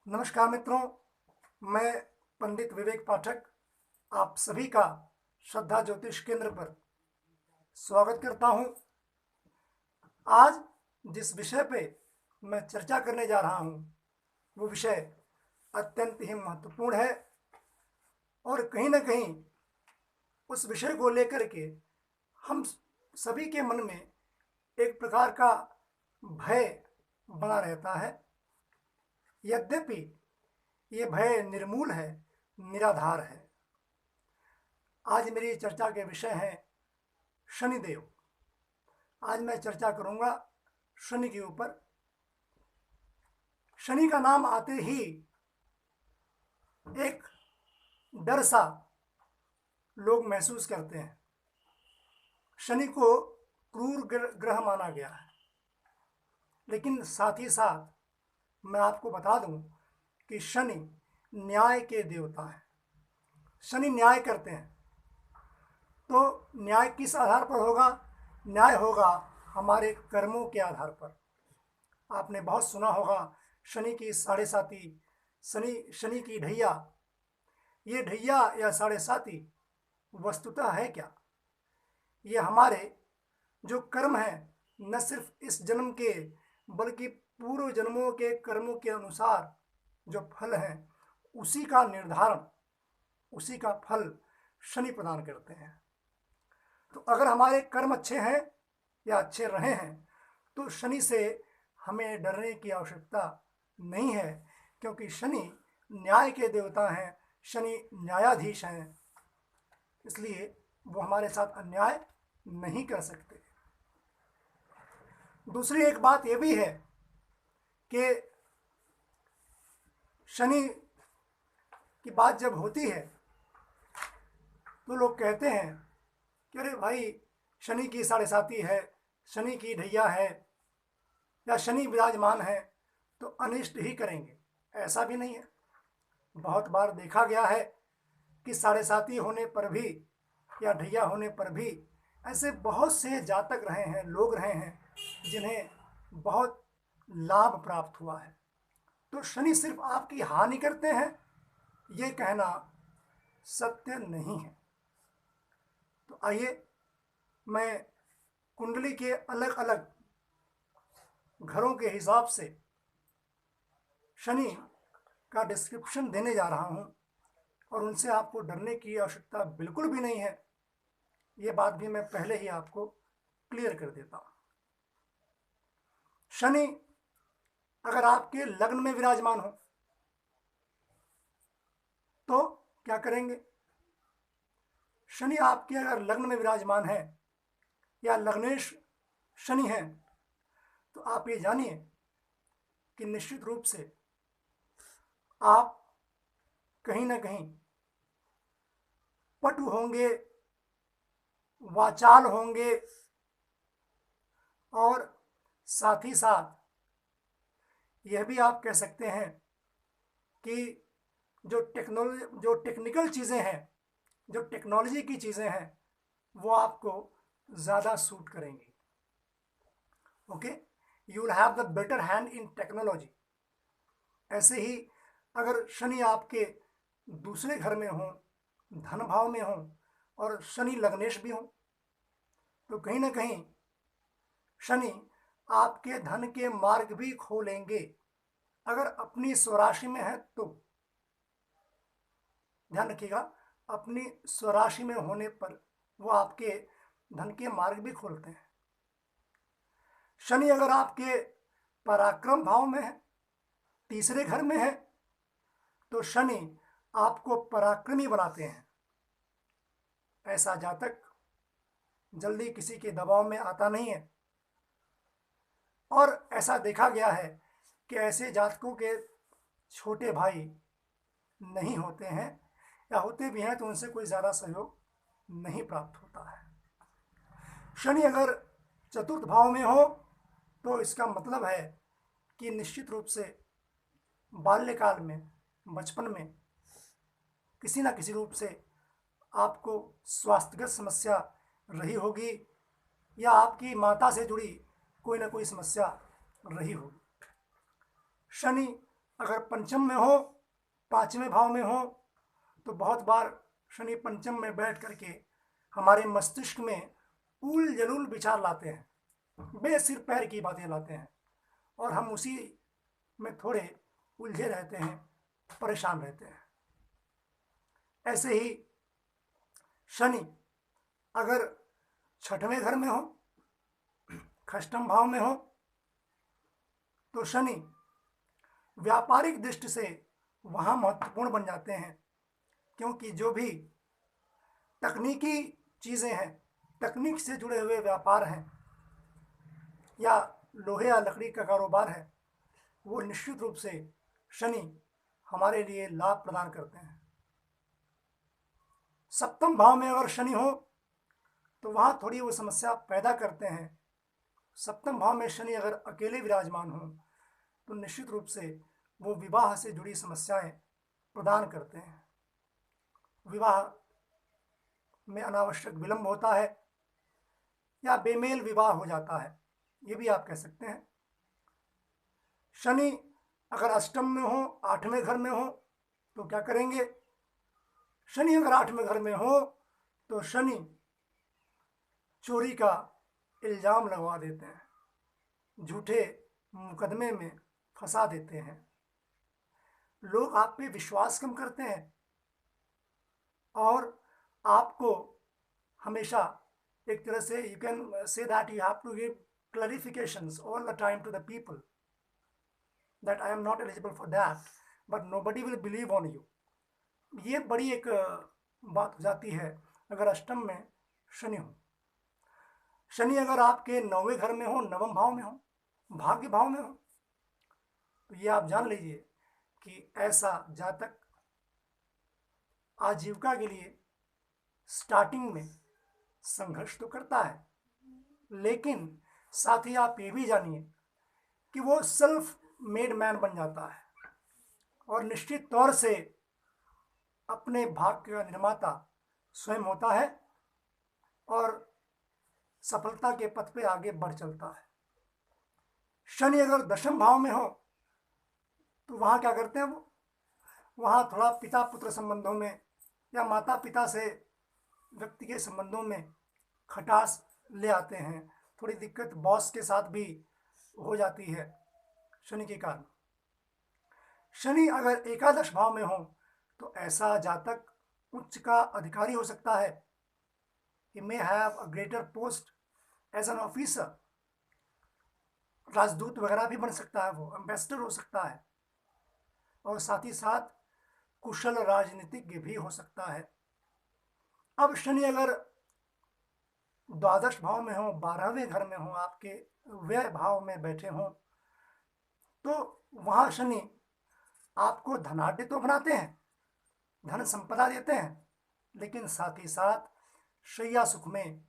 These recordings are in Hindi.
नमस्कार मित्रों, मैं पंडित विवेक पाठक आप सभी का श्रद्धा ज्योतिष केंद्र पर स्वागत करता हूं। आज जिस विषय पे मैं चर्चा करने जा रहा हूं वो विषय अत्यंत ही महत्वपूर्ण है और कहीं ना कहीं उस विषय को लेकर के हम सभी के मन में एक प्रकार का भय बना रहता है। यद्यपि ये भय निर्मूल है, निराधार है। आज मेरी चर्चा के विषय हैं शनिदेव। आज मैं चर्चा करूंगा शनि के ऊपर। शनि का नाम आते ही एक डर सा लोग महसूस करते हैं। शनि को क्रूर ग्रह माना गया है, लेकिन साथ ही साथ मैं आपको बता दूं कि शनि न्याय के देवता हैं। शनि न्याय करते हैं, तो न्याय किस आधार पर होगा? न्याय होगा हमारे कर्मों के आधार पर। आपने बहुत सुना होगा शनि की साढ़े साती, शनि की ढैया। ये ढैया या साढ़े साती वस्तुतः है क्या? ये हमारे जो कर्म हैं, न सिर्फ इस जन्म के बल्कि पूर्व जन्मों के कर्मों के अनुसार जो फल हैं, उसी का निर्धारण, उसी का फल शनि प्रदान करते हैं। तो अगर हमारे कर्म अच्छे हैं या अच्छे रहे हैं तो शनि से हमें डरने की आवश्यकता नहीं है, क्योंकि शनि न्याय के देवता हैं, शनि न्यायाधीश हैं। इसलिए वो हमारे साथ अन्याय नहीं कर सकते। दूसरी एक बात ये भी है कि शनि की बात जब होती है तो लोग कहते हैं कि अरे भाई, शनि की साढ़े साती है, शनि की ढैया है या शनि विराजमान है तो अनिष्ट ही करेंगे। ऐसा भी नहीं है। बहुत बार देखा गया है कि साढ़े साती होने पर भी या ढैया होने पर भी ऐसे बहुत से जातक रहे हैं, लोग रहे हैं जिन्हें बहुत लाभ प्राप्त हुआ है। तो शनि सिर्फ आपकी हानि करते हैं, ये कहना सत्य नहीं है। तो आइए मैं कुंडली के अलग अलग घरों के हिसाब से शनि का डिस्क्रिप्शन देने जा रहा हूं और उनसे आपको डरने की आवश्यकता बिल्कुल भी नहीं है। ये बात भी मैं पहले ही आपको क्लियर कर देता हूं। शनि अगर आपके लग्न में विराजमान हो तो क्या करेंगे? शनि आपके अगर लग्न में विराजमान है या लग्नेश शनि है तो आप ये जानिए कि निश्चित रूप से आप कहीं ना कहीं पटु होंगे, वाचाल होंगे और साथ ही साथ यह भी आप कह सकते हैं कि जो टेक्निकल चीज़ें हैं, जो टेक्नोलॉजी की चीज़ें हैं, वो आपको ज़्यादा सूट करेंगी। Okay, you will have the better hand in technology. ऐसे ही अगर शनि आपके दूसरे घर में हो, धन भाव में हो और शनि लग्नेश भी हो तो कहीं ना कहीं शनि आपके धन के मार्ग भी खोलेंगे। अगर अपनी स्वराशि में है तो ध्यान रखिएगा, अपनी स्वराशि में होने पर वो आपके धन के मार्ग भी खोलते हैं। शनि अगर आपके पराक्रम भाव में है, तीसरे घर में है, तो शनि आपको पराक्रमी बनाते हैं। ऐसा जातक जल्दी किसी के दबाव में आता नहीं है और ऐसा देखा गया है कि ऐसे जातकों के छोटे भाई नहीं होते हैं या होते भी हैं तो उनसे कोई ज़्यादा सहयोग नहीं प्राप्त होता है। शनि अगर चतुर्थ भाव में हो तो इसका मतलब है कि निश्चित रूप से बाल्यकाल में, बचपन में किसी ना किसी रूप से आपको स्वास्थ्यगत समस्या रही होगी या आपकी माता से जुड़ी कोई ना कोई समस्या रही होगी। शनि अगर पंचम में हो, पांचवें भाव में हो, तो बहुत बार शनि पंचम में बैठ करके हमारे मस्तिष्क में उल जलूल विचार लाते हैं, बेसिर पैर की बातें लाते हैं, और हम उसी में थोड़े उलझे रहते हैं, परेशान रहते हैं। ऐसे ही शनि अगर छठवें घर में हो, षष्ठम भाव में हो, तो शनि व्यापारिक दृष्टि से वहाँ महत्वपूर्ण बन जाते हैं, क्योंकि जो भी तकनीकी चीज़ें हैं, तकनीक से जुड़े हुए व्यापार हैं, या लोहे या लकड़ी का कारोबार है, वो निश्चित रूप से शनि हमारे लिए लाभ प्रदान करते हैं। सप्तम भाव में अगर शनि हो तो वहाँ थोड़ी वो समस्या पैदा करते हैं। सप्तम भाव में शनि अगर अकेले विराजमान हो तो निश्चित रूप से वो विवाह से जुड़ी समस्याएं प्रदान करते हैं। विवाह में अनावश्यक विलंब होता है या बेमेल विवाह हो जाता है, ये भी आप कह सकते हैं। शनि अगर अष्टम में हो, आठवें घर में हो, तो क्या करेंगे? शनि अगर आठवें घर में हो तो शनि चोरी का इल्जाम लगवा देते हैं, झूठे मुकदमे में फंसा देते हैं, लोग आप पे विश्वास कम करते हैं और आपको हमेशा एक तरह से you can say that you have to give clarifications all the time to the people that I am not eligible for that, but nobody will believe on you. ये बड़ी एक बात हो जाती है अगर अष्टम में शनि हो। शनि अगर आपके नौवें घर में हो, नवम भाव में हो, भाग्य भाव में हो, तो ये आप जान लीजिए कि ऐसा जातक आजीविका के लिए स्टार्टिंग में संघर्ष तो करता है, लेकिन साथ ही आप ये भी जानिए कि वो सेल्फ मेड मैन बन जाता है और निश्चित तौर से अपने भाग्य का निर्माता स्वयं होता है और सफलता के पथ पे आगे बढ़ चलता है। शनि अगर दशम भाव में हो तो वहाँ क्या करते हैं? वो वहाँ थोड़ा पिता पुत्र संबंधों में या माता पिता से व्यक्ति के संबंधों में खटास ले आते हैं, थोड़ी दिक्कत बॉस के साथ भी हो जाती है शनि के कारण। शनि अगर एकादश भाव में हो तो ऐसा जातक उच्च का अधिकारी हो सकता है। He may have a greater post as an officer, राजदूत वगैरह भी बन सकता है, वो एम्बेसडर हो सकता है, और साथ ही साथ कुशल राजनीतिज्ञ भी हो सकता है। अब शनि अगर द्वादश भाव में हो, 12वें घर में हो, आपके व्यय भाव में बैठे हो, तो वहाँ शनि आपको धनाढ्य तो बनाते हैं, धन संपदा देते हैं, लेकिन साथ ही साथ शैया सुख में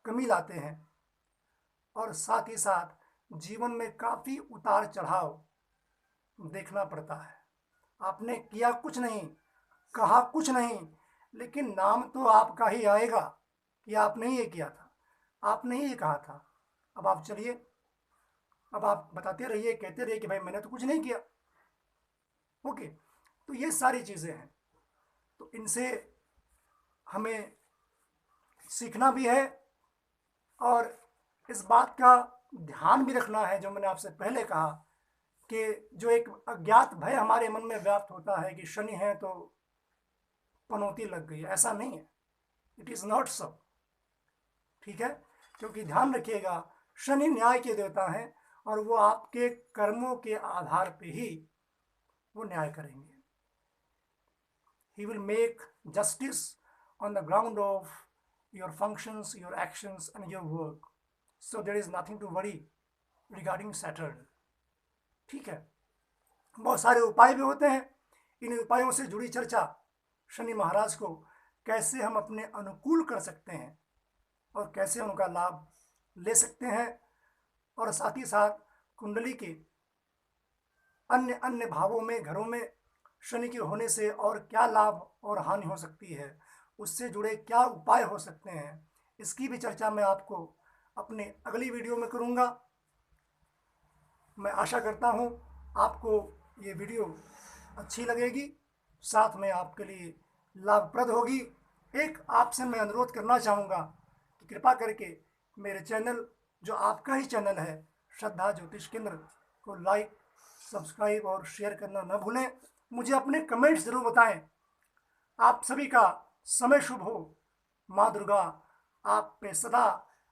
कमी लाते हैं और साथ ही साथ जीवन में काफ़ी उतार चढ़ाव देखना पड़ता है। आपने किया कुछ नहीं, कहा कुछ नहीं, लेकिन नाम तो आपका ही आएगा कि आपने ही ये किया था, आपने ही ये कहा था। अब आप चलिए, अब आप बताते रहिए, कहते रहिए कि भाई मैंने तो कुछ नहीं किया। ओके, तो ये सारी चीज़ें हैं, तो इनसे हमें सीखना भी है और इस बात का ध्यान भी रखना है, जो मैंने आपसे पहले कहा कि जो एक अज्ञात भय हमारे मन में व्याप्त होता है कि शनि है तो पनौती लग गई, ऐसा नहीं है। इट इज़ नॉट सो, ठीक है? क्योंकि ध्यान रखिएगा, शनि न्याय के देवता हैं और वो आपके कर्मों के आधार पे ही वो न्याय करेंगे। He will make justice on the ground of your functions, your actions and your work. So there is nothing to worry regarding Saturn. ठीक है? बहुत सारे उपाय भी होते हैं, इन उपायों से जुड़ी चर्चा शनि महाराज को कैसे हम अपने अनुकूल कर सकते हैं और कैसे उनका लाभ ले सकते हैं, और साथ ही साथ कुंडली के अन्य अन्य भावों में, घरों में शनि के होने से और क्या लाभ और हानि हो सकती है, उससे जुड़े क्या उपाय हो सकते हैं, इसकी भी चर्चा मैं आपको अपने अगली वीडियो में करूंगा। मैं आशा करता हूं आपको ये वीडियो अच्छी लगेगी, साथ में आपके लिए लाभप्रद होगी। एक आपसे मैं अनुरोध करना चाहूँगा कि कृपा करके मेरे चैनल, जो आपका ही चैनल है श्रद्धा ज्योतिष केंद्र, को लाइक, सब्सक्राइब और शेयर करना न भूलें। मुझे अपने कमेंट्स ज़रूर बताएं। आप सभी का समय शुभ हो। माँ दुर्गा आप पे सदा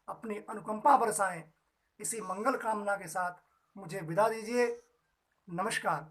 अपनी अनुकंपा बरसाएं। इसी मंगल कामना के साथ मुझे विदा दीजिए। नमस्कार।